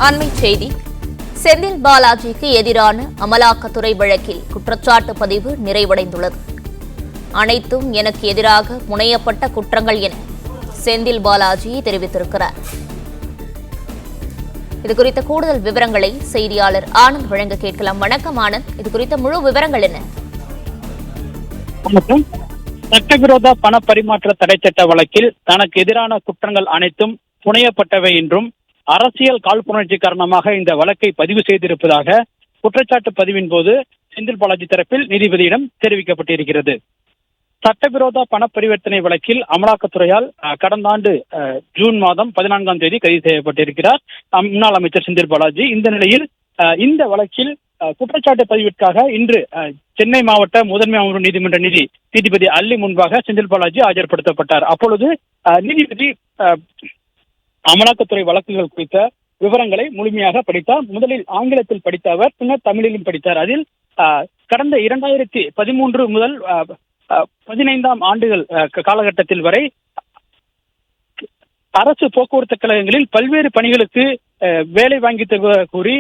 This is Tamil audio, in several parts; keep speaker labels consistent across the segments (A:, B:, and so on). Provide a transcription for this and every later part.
A: அண்மை செய்தி. செந்தில் பாலாஜிக்கு எதிரான அமலாக்கத்துறை வழக்கில் குற்றச்சாட்டு பதிவு நிறைவடைந்துள்ளது. அனைத்தும் எனக்கு எதிராக முனையப்பட்ட குற்றங்கள் என செந்தில் பாலாஜி தெரிவித்திருக்கிறார். இதுகுறித்த கூடுதல் விவரங்களை செய்தியாளர் ஆனந்த் வழங்க கேட்கலாம். வணக்கம் ஆனந்த், இது குறித்த முழு விவரங்கள் என்ன?
B: சட்டவிரோத பண பரிமாற்ற தடை சட்ட வழக்கில் தனக்கு எதிரான குற்றங்கள் அனைத்தும் புனையப்பட்டவை என்றும் அரசியல் காழ்ப்புணர்ச்சி காரணமாக இந்த வழக்கை பதிவு செய்திருப்பதாக குற்றச்சாட்டு பதிவின் போது செந்தில் பாலாஜி தரப்பில் நீதிபதியிடம் தெரிவிக்கப்பட்டிருக்கிறது. சட்டவிரோத பண பரிவர்த்தனை வழக்கில் அமலாக்கத்துறையால் கடந்த ஆண்டு ஜூன் மாதம் 14ஆம் தேதி கைது செய்யப்பட்டிருக்கிறார் முன்னாள் அமைச்சர் செந்தில் பாலாஜி. இந்த நிலையில் இந்த வழக்கில் குற்றச்சாட்டு பதிவிற்காக இன்று சென்னை மாவட்ட முதன்மை அமர்வு நீதிமன்ற நீதிபதி அல்லி முன்பாக செந்தில் பாலாஜி ஆஜர்படுத்தப்பட்டார். அப்பொழுது நீதிபதி அமலாக்கத்துறை வழக்குகள் குறித்த விவரங்களை முழுமையாக படித்தார். முதலில் ஆங்கிலத்தில் படித்த அவர் பின்னர் தமிழிலும் படித்தார். அதில் கடந்த 2013 முதல் 15ஆம் ஆண்டுகள் காலகட்டத்தில் வரை அரசு போக்குவரத்து கழகங்களில் பல்வேறு பணிகளுக்கு வேலை வாங்கி தருவதாக கூறி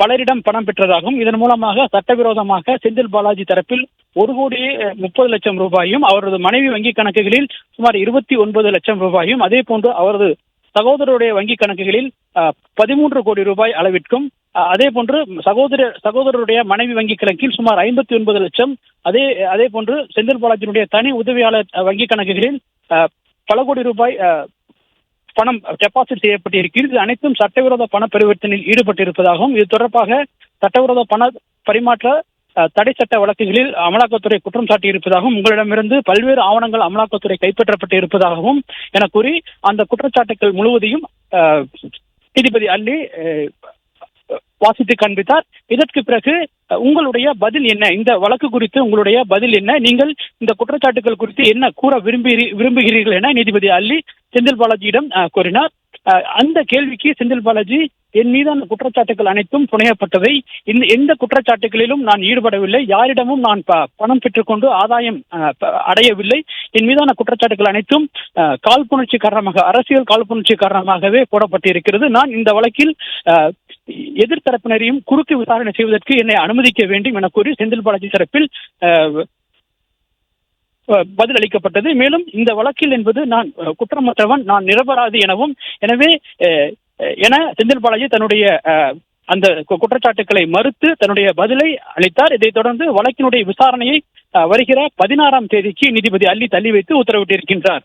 B: பலரிடம் பணம் பெற்றதாகவும் இதன் மூலமாக சட்டவிரோதமாக செந்தில் பாலாஜி தரப்பில் 1,30,00,000 ரூபாயும் அவரது மனைவி வங்கிக் கணக்குகளில் சுமார் 29 லட்சம் ரூபாயும் அதே போன்று அவரது சகோதரருடைய வங்கிக் கணக்குகளில் 13 கோடி ரூபாய் அளவிற்கும் அதே போன்று சகோதரருடைய மனைவி வங்கிக் கணக்கில் சுமார் 59 லட்சம் அதே போன்று செந்தில் பாலாஜியினுடைய தனி உதவியாளர் வங்கிக் கணக்குகளில் பல கோடி ரூபாய் பணம் டெபாசிட் செய்யப்பட்டிருக்கிறது. இது அனைத்தும் சட்டவிரோத பண பரிவர்த்தனையில் ஈடுபட்டிருப்பதாகவும் இது தொடர்பாக சட்டவிரோத பண பரிமாற்ற தடை சட்ட வழக்குகளில் அமலாக்கத்துறை குற்றம் சாட்டியிருப்பதாகவும் உங்களிடமிருந்து பல்வேறு ஆவணங்கள் அமலாக்கத்துறை கைப்பற்றப்பட்டு இருப்பதாகவும் என கூறி அந்த குற்றச்சாட்டுகள் முழுவதையும் நீதிபதி அல்லி வாசித்து காண்பித்தார். இதற்கு பிறகு உங்களுடைய பதில் என்ன, இந்த வழக்கு குறித்து உங்களுடைய பதில் என்ன, நீங்கள் இந்த குற்றச்சாட்டுகள் குறித்து என்ன கூற விரும்புகிறீர்கள் என நீதிபதி அல்லி செந்தில் பாலாஜியிடம் கூறினார். அந்த கேள்விக்கு செந்தில் பாலாஜி, என் மீதான குற்றச்சாட்டுகள் அனைத்தும் புனையப்பட்டவை, எந்த குற்றச்சாட்டுகளிலும் நான் ஈடுபடவில்லை, யாரிடமும் நான் பணம் பெற்றுக்கொண்டு ஆதாயம் அடையவில்லை, என் மீதான குற்றச்சாட்டுகள் அனைத்தும் காழ்ப்புணர்ச்சி காரணமாக அரசியல் காழ்ப்புணர்ச்சி காரணமாகவே போடப்பட்டிருக்கிறது. நான் இந்த வழக்கில் எதிர்த்தரப்பினரையும் குறுக்கு விசாரணை செய்வதற்கு என்னை அனுமதிக்க வேண்டும் என கூறி செந்தில் பாலாஜி தரப்பில் பதில் அளிக்கப்பட்டது. மேலும் இந்த வழக்கில் என்பது நான் குற்றமற்றவன், நான் நிரபராதி எனவும் என செந்தில் பாலாஜி தன்னுடைய அந்த குற்றச்சாட்டுக்களை மறுத்து தன்னுடைய பதிலை அளித்தார். இதைத் தொடர்ந்து வழக்கினுடைய விசாரணையை வருகிற 16ஆம் தேதிக்கு நீதிபதி அல்லி தள்ளி வைத்து உத்தரவிட்டிருக்கின்றார்.